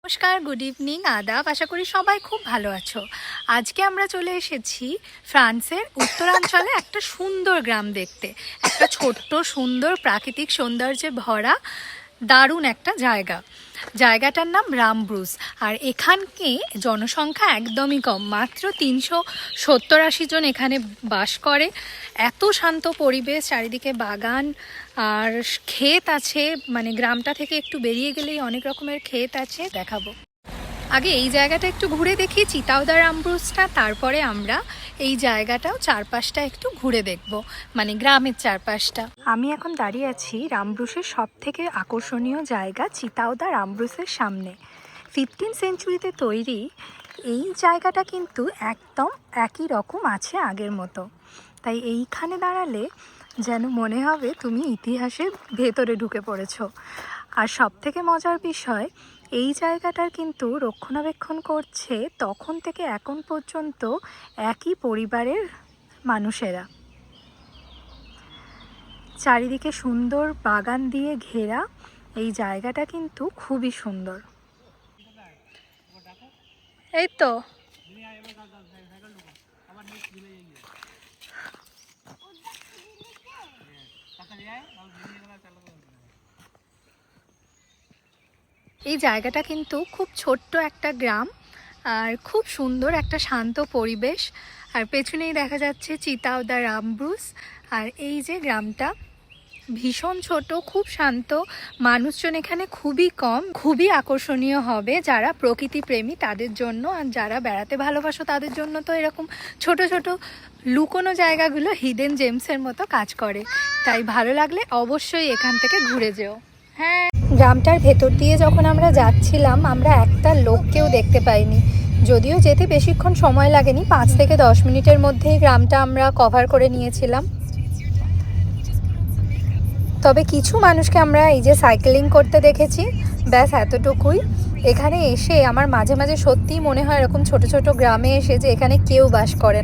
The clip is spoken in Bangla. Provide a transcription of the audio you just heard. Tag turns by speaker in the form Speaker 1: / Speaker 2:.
Speaker 1: নমস্কার, গুড ইভিনিং, আদাব। আশা করি সবাই খুব ভালো আছো। আজকে আমরা চলে এসেছি ফ্রান্সের উত্তরাঞ্চলে একটা সুন্দর গ্রাম দেখতে। একটা ছোট্ট সুন্দর প্রাকৃতিক সৌন্দর্যে ভরা দারুণ একটা জায়গাটার নাম রামব্রুস। আর এখানকে জনসংখ্যা একদমই কম, মাত্র 370-80 জন এখানে বাস করে। এত শান্ত পরিবেশ, চারিদিকে বাগান আর ক্ষেত আছে। মানে গ্রামটা থেকে একটু বেরিয়ে গেলেই অনেক রকমের ক্ষেত আছে, দেখাবো। আগে এই জায়গাটা একটু ঘুরে দেখি, চিতাউদা রামব্রুসটা, তারপরে আমরা এই জায়গাটাও চারপাশটা একটু ঘুরে দেখব, মানে গ্রামের চারপাশটা। আমি এখন দাঁড়িয়ে আছি রামব্রুসের সব থেকে আকর্ষণীয় জায়গা চিতাউদা রামব্রুসের সামনে। 15th সেঞ্চুরিতে তৈরি এই জায়গাটা কিন্তু একদম একই রকম আছে আগের মতো। তাই এইখানে দাঁড়ালে যেন মনে হবে তুমি ইতিহাসের ভেতরে ঢুকে পড়েছো। আর সব থেকে মজার বিষয়, এই জায়গাটার কিন্তু রক্ষণাবেক্ষণ করছে তখন থেকে এখন পর্যন্ত একই পরিবারের মানুষেরা। চারিদিকে সুন্দর বাগান দিয়ে ঘেরা এই জায়গাটা কিন্তু খুবই সুন্দর। এই তো এই জায়গাটা কিন্তু খুব ছোট্ট একটা গ্রাম আর খুব সুন্দর একটা শান্ত পরিবেশ। আর পেছনেই দেখা যাচ্ছে চিতাউদা রামব্রুস। আর এই যে গ্রামটা ভীষণ ছোট, খুব শান্ত, মানুষজন এখানে খুবই কম। খুবই আকর্ষণীয় হবে যারা প্রকৃতি প্রেমী তাদের জন্য, আর যারা বেড়াতে ভালোবাসো তাদের জন্য তো এরকম ছোট ছোট লুকোনো জায়গাগুলো হিডেন জেমসের মতো কাজ করে। তাই ভালো লাগলে অবশ্যই এখান থেকে ঘুরে যেও। হ্যাঁ, গ্রামটার ভেতর দিয়ে যখন আমরা যাচ্ছিলাম আমরা একটা লোককেও দেখতে পাইনি। যদিও যেতে বেশিক্ষণ সময় লাগেনি, 5 থেকে 10 মিনিটের মধ্যেই গ্রামটা আমরা কভার করে নিয়েছিলাম। তবে কিছু মানুষকে আমরা এই যে সাইক্লিং করতে দেখেছি, ব্যাস এতটুকুই। এখানে এসে আমার মাঝে মাঝে সত্যিই মনে হয় এরকম ছোট ছোট গ্রামে এসে যে এখানে কেউ বাস করে।